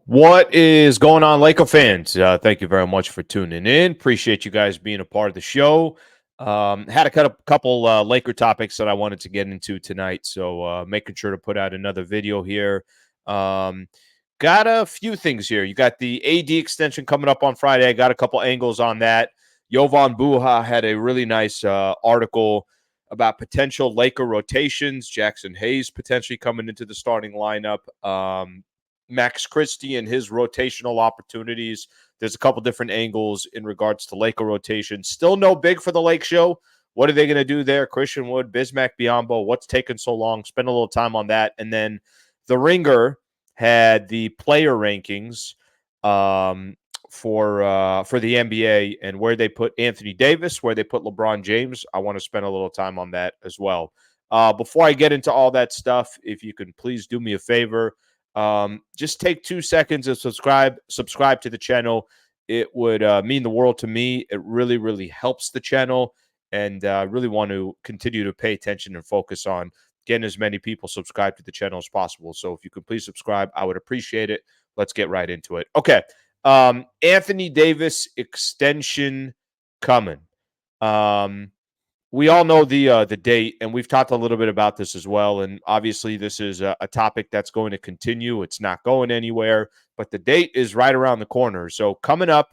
What is going on, Laker fans? Thank you very much for tuning in. Appreciate you guys being a part of the show. Had a couple Laker topics that I wanted to get into tonight, so making sure to put out another video here. Um, got a few things here. You got the AD extension coming up on Friday. I got a couple angles on that. Jovan Buha had a really nice article about potential Laker rotations. Jaxson Hayes potentially coming into the starting lineup. Max Christie and his rotational opportunities. There's a couple different angles in regards to Laker rotation. Still no big for the Lake Show. What are they going to do there? Christian Wood, Bismack Biyombo. What's taking so long? Spend a little time on that. And then the Ringer had the player rankings for the NBA and where they put Anthony Davis, where they put LeBron James. I want to spend a little time on that as well. Before I get into all that stuff, if you can please do me a favor, just take 2 seconds and subscribe to the channel. It would mean the world to me. It really, really helps the channel, and I really want to continue to pay attention and focus on getting as many people subscribed to the channel as possible. So if you could please subscribe, I would appreciate it. Let's get right into it. Okay. Anthony Davis extension coming. We all know the date, and we've talked a little bit about this as well. And obviously, this is a topic that's going to continue. It's not going anywhere, but the date is right around the corner. So coming up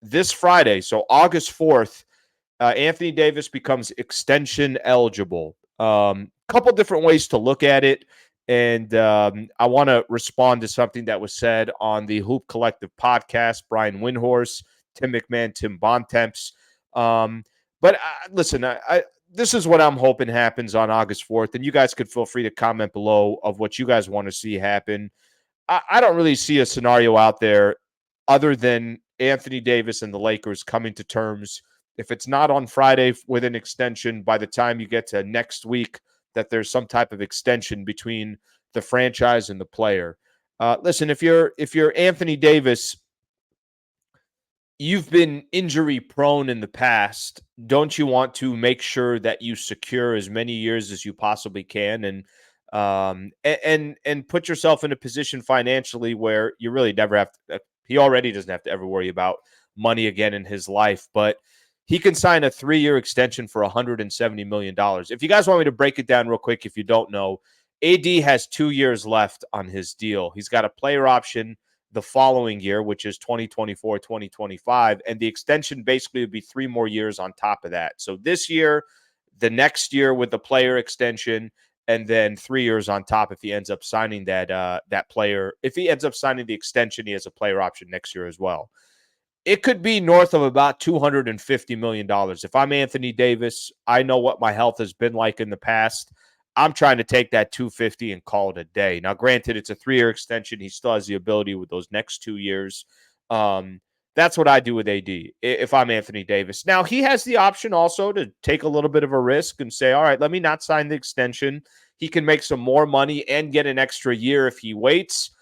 this Friday, so August 4th, Anthony Davis becomes extension eligible. Couple different ways to look at it, and I want to respond to something that was said on the Hoop Collective podcast. Brian Windhorse, Tim McMahon, Tim Bontemps. But listen, this is what I'm hoping happens on August 4th, and you guys could feel free to comment below of what you guys want to see happen. I don't really see a scenario out there other than Anthony Davis and the Lakers coming to terms. If it's not on Friday with an extension, by the time you get to next week, that there's some type of extension between the franchise and the player. Listen, if you're Anthony Davis, you've been injury prone in the past. Don't you want to make sure that you secure as many years as you possibly can, and put yourself in a position financially where you really never have to, he already doesn't have to ever worry about money again in his life, but he can sign a 3-year extension for $170 million. If you guys want me to break it down real quick, if you don't know, AD has 2 years left on his deal. He's got a player option the following year, which is 2024, 2025. And the extension basically would be 3 more years on top of that. So this year, the next year with the player extension, and then 3 years on top if he ends up signing that player. If he ends up signing the extension, he has a player option next year as well. It could be north of about $250 million. If I'm Anthony Davis, I know what my health has been like in the past. I'm trying to take that 250 and call it a day. Now, granted, it's a 3-year extension. He still has the ability with those next 2 years. That's what I do with AD if I'm Anthony Davis. Now, he has the option also to take a little bit of a risk and say, all right, let me not sign the extension. He can make some more money and get an extra year if he waits.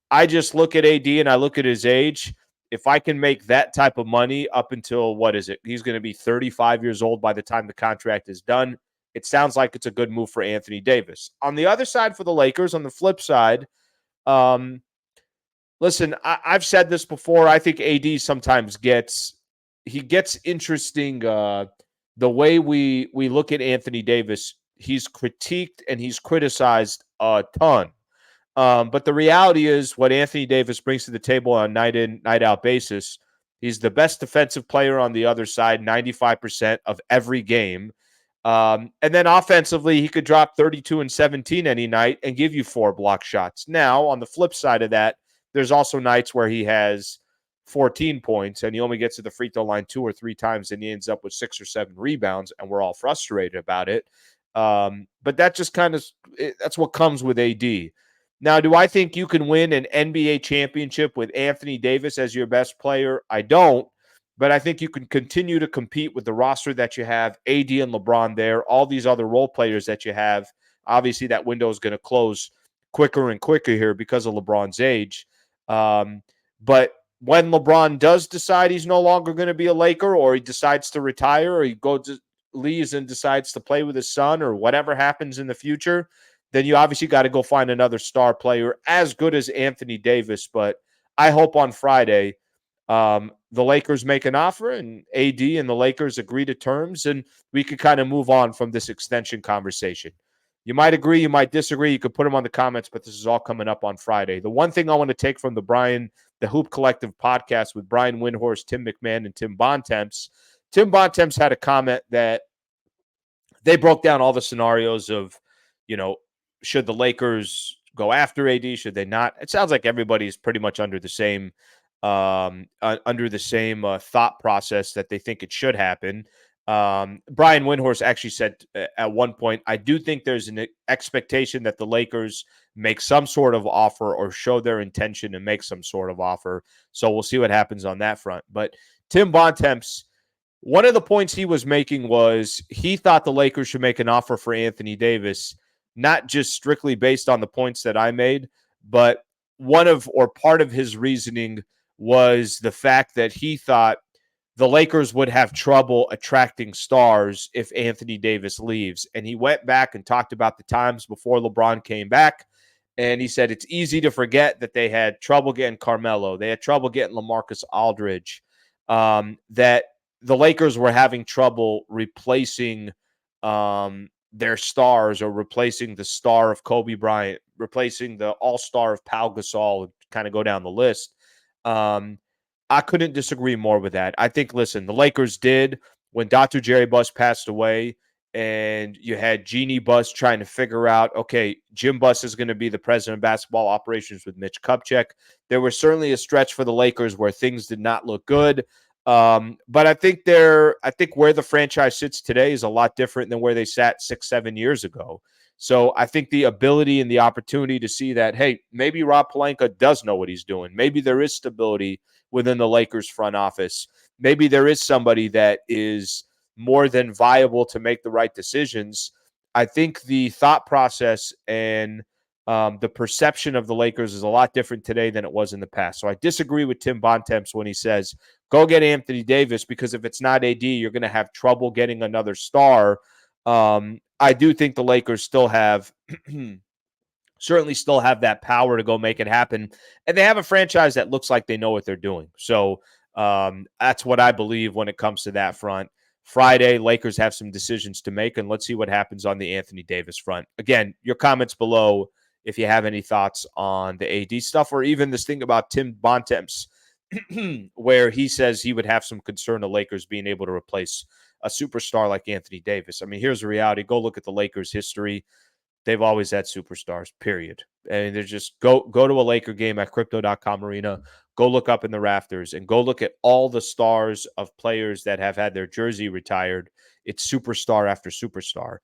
I just look at AD and I look at his age. If I can make that type of money up until, what is it? He's going to be 35 years old by the time the contract is done. It sounds like it's a good move for Anthony Davis. On the other side for the Lakers, on the flip side, listen, I've said this before. I think AD sometimes gets interesting. The way we look at Anthony Davis, he's critiqued and he's criticized a ton. But the reality is what Anthony Davis brings to the table on night in, night out basis. He's the best defensive player on the other side, 95% of every game. And then offensively, he could drop 32 and 17 any night and give you 4 block shots. Now, on the flip side of that, there's also nights where he has 14 points and he only gets to the free throw line 2 or 3 times and he ends up with 6 or 7 rebounds, and we're all frustrated about it. But that just that's what comes with AD. Now, do I think you can win an NBA championship with Anthony Davis as your best player? I don't. But I think you can continue to compete with the roster that you have, AD and LeBron there, all these other role players that you have. Obviously, that window is going to close quicker and quicker here because of LeBron's age. But when LeBron does decide he's no longer going to be a Laker, or he decides to retire, or leaves and decides to play with his son, or whatever happens in the future, then you obviously got to go find another star player as good as Anthony Davis. But I hope on Friday the Lakers make an offer and AD and the Lakers agree to terms, and we could kind of move on from this extension conversation. You might agree, you might disagree. You could put them on the comments, but this is all coming up on Friday. The one thing I want to take from the Hoop Collective podcast with Brian Windhorst, Tim McMahon, and Tim Bontemps. Tim Bontemps had a comment that they broke down all the scenarios of, should the Lakers go after AD? Should they not? It sounds like everybody's pretty much under the same thought process that they think it should happen. Brian Windhorst actually said at one point, I do think there's an expectation that the Lakers make some sort of offer or show their intention to make some sort of offer. So we'll see what happens on that front. But Tim Bontemps, one of the points he was making was he thought the Lakers should make an offer for Anthony Davis, not just strictly based on the points that I made, but part of his reasoning was the fact that he thought the Lakers would have trouble attracting stars if Anthony Davis leaves. And he went back and talked about the times before LeBron came back. And he said it's easy to forget that they had trouble getting Carmelo. They had trouble getting LaMarcus Aldridge. That the Lakers were having trouble replacing their stars or replacing the star of Kobe Bryant, replacing the all-star of Pau Gasol, kind of go down the list. I couldn't disagree more with that. I think, listen, the Lakers did when Dr. Jerry Buss passed away and you had Jeannie Buss trying to figure out, okay, Jim Buss is going to be the president of basketball operations with Mitch Kupchak. There was certainly a stretch for the Lakers where things did not look good. But I think where the franchise sits today is a lot different than where they sat 6-7 years ago. So I think the ability and the opportunity to see that, hey, maybe Rob Pelinka does know what he's doing. Maybe there is stability within the Lakers front office. Maybe there is somebody that is more than viable to make the right decisions. I think the thought process and the perception of the Lakers is a lot different today than it was in the past. So I disagree with Tim Bontemps when he says, go get Anthony Davis, because if it's not AD, you're going to have trouble getting another star. I do think the Lakers still have certainly still have that power to go make it happen. And they have a franchise that looks like they know what they're doing. So that's what I believe when it comes to that front. Friday, Lakers have some decisions to make, and let's see what happens on the Anthony Davis front. Again, your comments below if you have any thoughts on the AD stuff, or even this thing about Tim Bontemps, where he says he would have some concern the Lakers being able to replace a superstar like Anthony Davis. I mean, here's the reality. Go look at the Lakers' history. They've always had superstars, period. And they're just go to a Laker game at Crypto.com Arena, go look up in the rafters, and go look at all the stars of players that have had their jersey retired. It's superstar after superstar.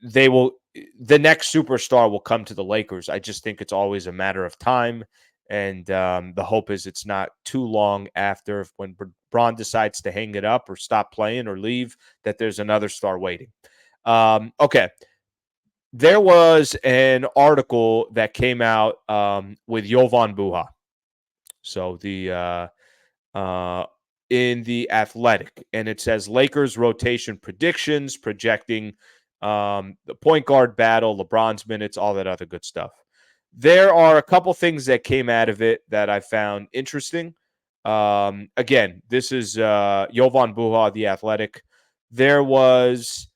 The next superstar will come to the Lakers. I just think it's always a matter of time. And the hope is it's not too long after when Bron decides to hang it up or stop playing or leave, that there's another star waiting. Okay. There was an article that came out with Jovan Buha. So in the Athletic, and it says Lakers rotation predictions, projecting the point guard battle, LeBron's minutes, all that other good stuff. There are a couple things that came out of it that I found interesting. Again, this is Jovan Buha, the Athletic. There was,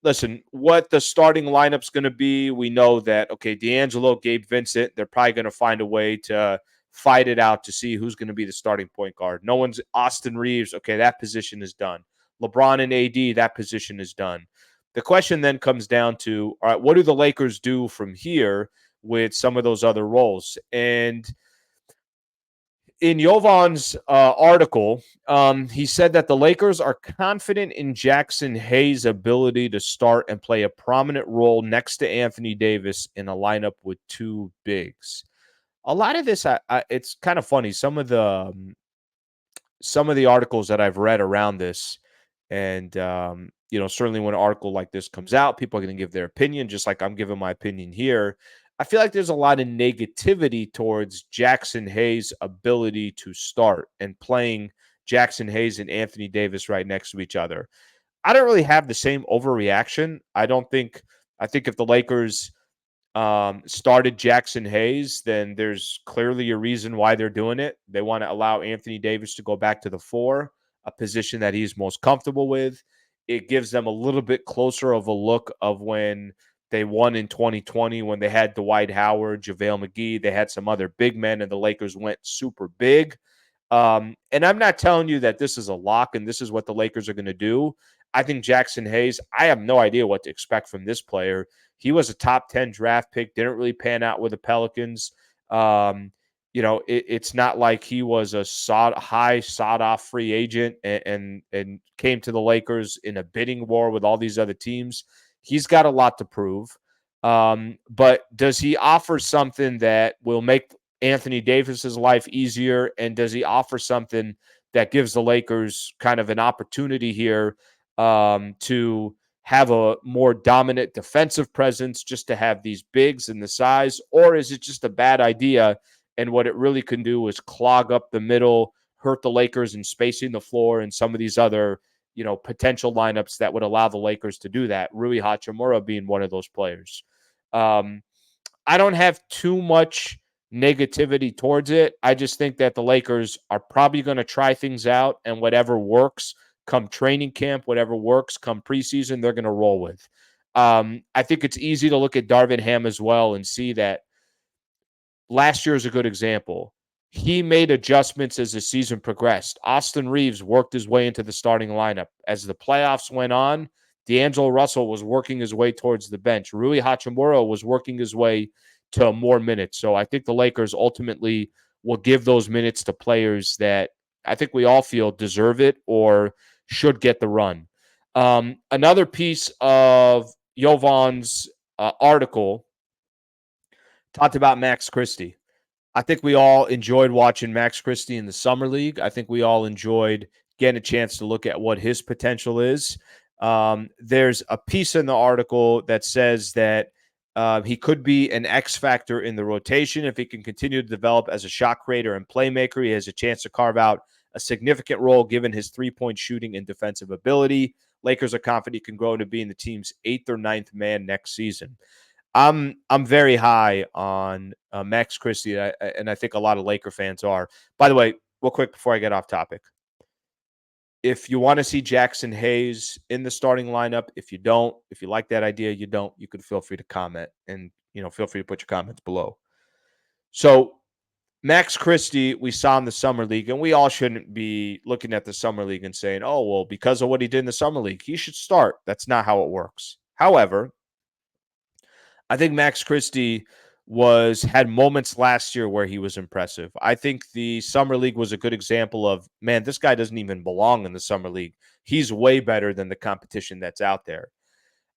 listen, what the starting lineup's going to be, we know that, okay, D'Angelo, Gabe Vincent, they're probably going to find a way to fight it out to see who's going to be the starting point guard. No one's Austin Reeves. Okay, that position is done. LeBron and AD, that position is done. The question then comes down to, all right, what do the Lakers do from here with some of those other roles? And in Jovan's article, he said that the Lakers are confident in Jaxson Hayes' ability to start and play a prominent role next to Anthony Davis in a lineup with two bigs. A lot of this, it's kind of funny. Some of the articles that I've read around this, and certainly when an article like this comes out, people are going to give their opinion, just like I'm giving my opinion here. I feel like there's a lot of negativity towards Jaxson Hayes' ability to start and playing Jaxson Hayes and Anthony Davis right next to each other. I don't really have the same overreaction. I don't think I think if the Lakers started Jaxson Hayes, then there's clearly a reason why they're doing it. They want to allow Anthony Davis to go back to the four, a position that he's most comfortable with. It gives them a little bit closer of a look of when they won in 2020, when they had Dwight Howard, JaVale McGee. They had some other big men, and the Lakers went super big. And I'm not telling you that this is a lock and this is what the Lakers are going to do. I think Jaxson Hayes, I have no idea what to expect from this player. He was a top 10 draft pick, didn't really pan out with the Pelicans. It's not like he was a high sought off free agent and came to the Lakers in a bidding war with all these other teams. He's got a lot to prove. But does he offer something that will make Anthony Davis's life easier? And does he offer something that gives the Lakers kind of an opportunity here to have a more dominant defensive presence, just to have these bigs and the size? Or is it just a bad idea? And what it really can do is clog up the middle, hurt the Lakers in spacing the floor and some of these other, potential lineups that would allow the Lakers to do that. Rui Hachimura being one of those players. I don't have too much negativity towards it. I just think that the Lakers are probably going to try things out, and whatever works come training camp, whatever works come preseason, they're going to roll with. I think it's easy to look at Darvin Ham as well and see that last year is a good example. He made adjustments as the season progressed. Austin Reeves worked his way into the starting lineup. As the playoffs went on, D'Angelo Russell was working his way towards the bench. Rui Hachimura was working his way to more minutes. So I think the Lakers ultimately will give those minutes to players that I think we all feel deserve it or should get the run. Another piece of Jovan's article talked about Max Christie. I think we all enjoyed watching Max Christie in the Summer League. I think we all enjoyed getting a chance to look at what his potential is. There's a piece in the article that says that he could be an X factor in the rotation if he can continue to develop as a shot creator and playmaker. He has a chance to carve out a significant role given his three-point shooting and defensive ability. Lakers are confident he can grow into being the team's 8th or 9th man next season. I'm very high on Max Christie, and I think a lot of Laker fans are. By the way, real quick before I get off topic, if you want to see Jaxson Hayes in the starting lineup, if you don't, if you like that idea, you don't, you could feel free to comment and feel free to put your comments below. So Max Christie, we saw in the Summer League, and we all shouldn't be looking at the Summer League and saying, oh, well, because of what he did in the Summer League, he should start. That's not how it works. However, I think Max Christie had moments last year where he was impressive. I think the Summer League was a good example of, man, this guy doesn't even belong in the Summer League. He's way better than the competition that's out there.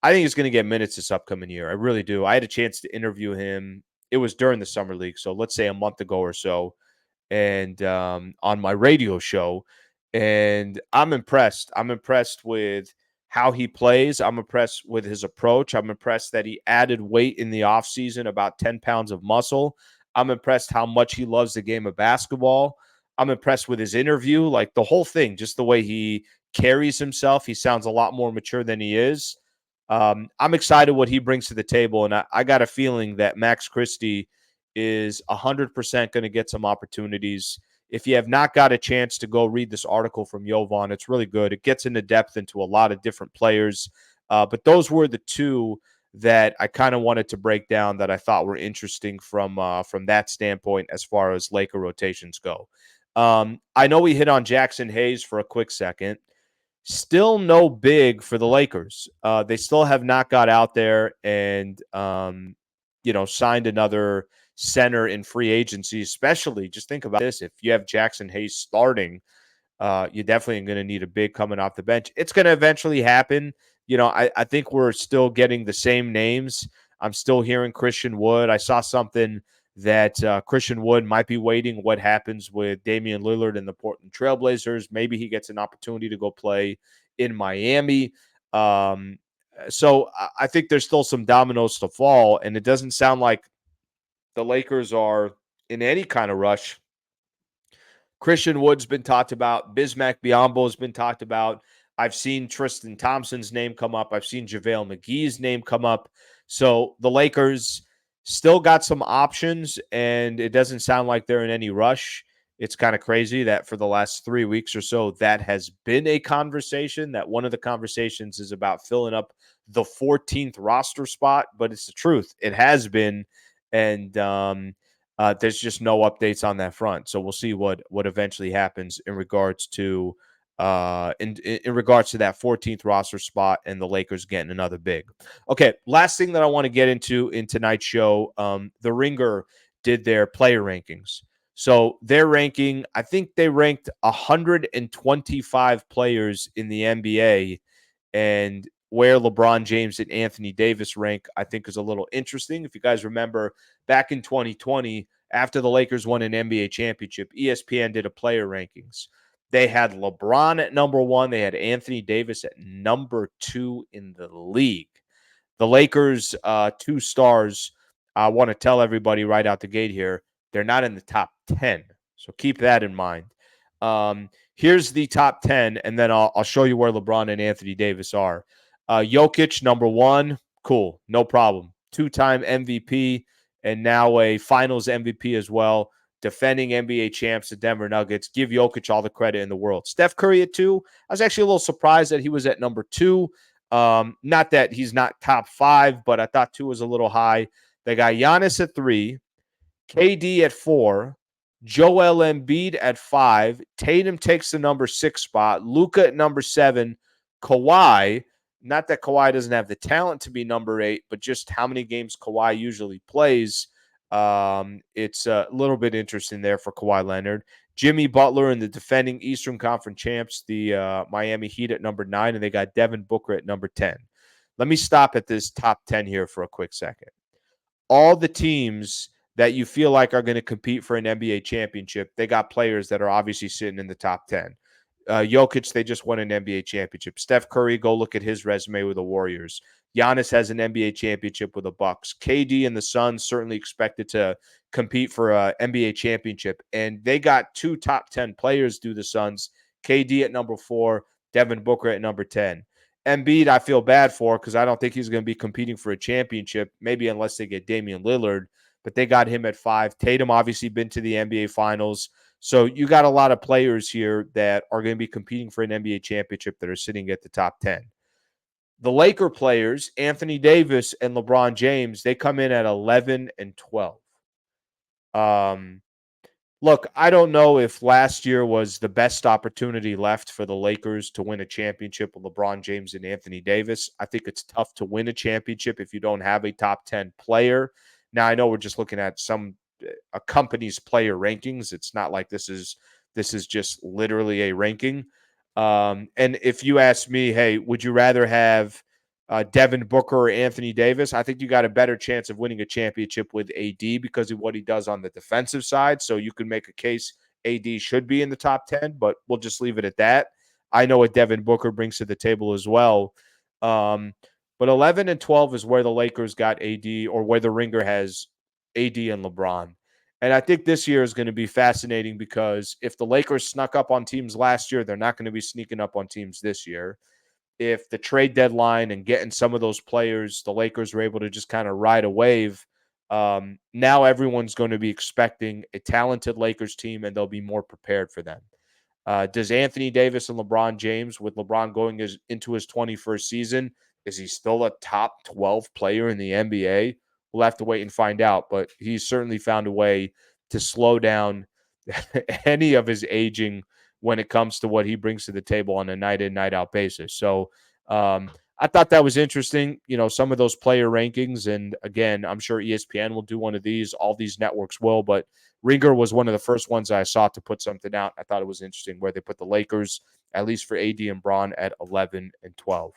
I think he's going to get minutes this upcoming year. I really do. I had a chance to interview him. It was during the Summer League, so let's say a month ago or so, and on my radio show. And I'm impressed. I'm impressed with how he plays. I'm impressed with his approach. I'm impressed that he added weight in the offseason, about 10 pounds of muscle. I'm impressed how much he loves the game of basketball. I'm impressed with his interview, like the whole thing, just the way he carries himself. He sounds a lot more mature than he is. I'm excited what he brings to the table, and I got a feeling that Max Christie is 100% going to get some opportunities. If you have not got a chance to go read this article from Jovan, it's really good. It gets into depth into a lot of different players. But those were the two that I kind of wanted to break down that I thought were interesting from that standpoint as far as Laker rotations go. I know we hit on Jaxson Hayes for a quick second. Still no big for the Lakers. They still have not got out there and signed another center in free agency, especially just think about this. If you have Jaxson Hayes starting, you're definitely going to need a big coming off the bench. It's going to eventually happen. I think we're still getting the same names. I'm still hearing Christian Wood. I saw something that Christian Wood might be waiting what happens with Damian Lillard and the Portland Trailblazers. Maybe he gets an opportunity to go play in Miami. So I think there's still some dominoes to fall, and it doesn't sound like the Lakers are in any kind of rush. Christian Wood's been talked about. Bismack Biyombo has been talked about. I've seen Tristan Thompson's name come up. I've seen JaVale McGee's name come up. So the Lakers still got some options, and it doesn't sound like they're in any rush. It's kind of crazy that for the last 3 weeks or so, that has been a conversation. That one of the conversations is about filling up the 14th roster spot, but it's the truth. It has been, and there's just no updates on that front. So we'll see what eventually happens in regards to in regards to that 14th roster spot and the Lakers getting another big. Okay, last thing that I want to get into in tonight's show, the Ringer did their player rankings. So their ranking, I think they ranked 125 players in the NBA, and where LeBron James and Anthony Davis rank, I think is a little interesting. If you guys remember back in 2020, after the Lakers won an NBA championship, ESPN did a player rankings. They had LeBron at number one. They had Anthony Davis at number two in the league. The Lakers, two stars, I want to tell everybody right out the gate here, they're not in the top 10. So keep that in mind. Here's the top 10, and then I'll show you where LeBron and Anthony Davis are. Jokic, number one. Cool. No problem. Two-time MVP and now a finals MVP as well. Defending NBA champs, the Denver Nuggets. Give Jokic all the credit in the world. Steph Curry at two. I was actually a little surprised that he was at number two. Not that he's not top five, but I thought two was a little high. They got Giannis at three, KD at four, Joel Embiid at five. Tatum takes the number six spot. Luka at number seven. Kawhi, not that Kawhi doesn't have the talent to be number eight, but just how many games Kawhi usually plays. It's a little bit interesting there for Kawhi Leonard. Jimmy Butler and the defending Eastern Conference champs, the Miami Heat at number 9, and they got Devin Booker at number 10. Let me stop at this top 10 here for a quick second. All the teams that you feel like are going to compete for an NBA championship, they got players that are obviously sitting in the top 10. Jokic, they just won an NBA championship. Steph Curry, go look at his resume with the Warriors. Giannis has an NBA championship with the Bucks. KD and the Suns certainly expected to compete for an NBA championship, and they got two top 10 players through the Suns. KD at number 4, Devin Booker at number 10. Embiid, I feel bad for because I don't think he's going to be competing for a championship, maybe unless they get Damian Lillard, but they got him at 5. Tatum obviously been to the NBA Finals. So you got a lot of players here that are going to be competing for an NBA championship that are sitting at the top 10. The Laker players, Anthony Davis and LeBron James, they come in at 11 and 12. Look, I don't know if last year was the best opportunity left for the Lakers to win a championship with LeBron James and Anthony Davis. I think it's tough to win a championship if you don't have a top 10 player. Now, I know we're just looking at a company's player rankings. It's not like this is just literally a ranking. And if you ask me, hey, would you rather have Devin Booker or Anthony Davis? I think you got a better chance of winning a championship with AD because of what he does on the defensive side. So you can make a case AD should be in the top 10, but we'll just leave it at that. I know what Devin Booker brings to the table as well. But 11 and 12 is where the Lakers got AD, or where the Ringer has AD and LeBron. And I think this year is going to be fascinating because if the Lakers snuck up on teams last year, they're not going to be sneaking up on teams this year. If the trade deadline and getting some of those players, the Lakers were able to just kind of ride a wave, now everyone's going to be expecting a talented Lakers team, and they'll be more prepared for them. Does Anthony Davis and LeBron James, with LeBron going into his 21st season, is he still a top 12 player in the NBA? We'll have to wait and find out, but he's certainly found a way to slow down any of his aging when it comes to what he brings to the table on a night in, night out basis. So I thought that was interesting, some of those player rankings. And again, I'm sure ESPN will do one of these. All these networks will, but Ringer was one of the first ones I saw to put something out. I thought it was interesting where they put the Lakers, at least for AD and Bron, at 11 and 12.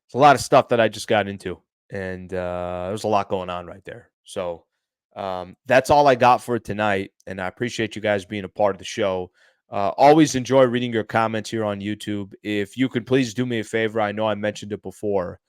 It's a lot of stuff that I just got into, and there's a lot going on right there. So that's all I got for tonight, and I appreciate you guys being a part of the show. Always enjoy reading your comments here on YouTube. If you could please do me a favor, I know I mentioned it before.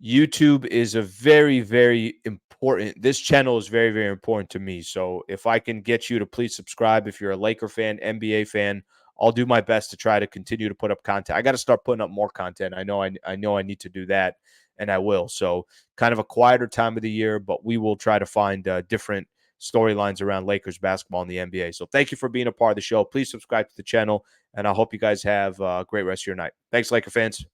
YouTube is a very, very important. This channel is very, very important to me. So if I can get you to please subscribe, if you're a Laker fan, NBA fan, I'll do my best to try to continue to put up content. I got to start putting up more content. I know I need to do that, and I will. So kind of a quieter time of the year, but we will try to find different storylines around Lakers basketball in the NBA. So thank you for being a part of the show. Please subscribe to the channel, and I hope you guys have a great rest of your night. Thanks, Laker fans.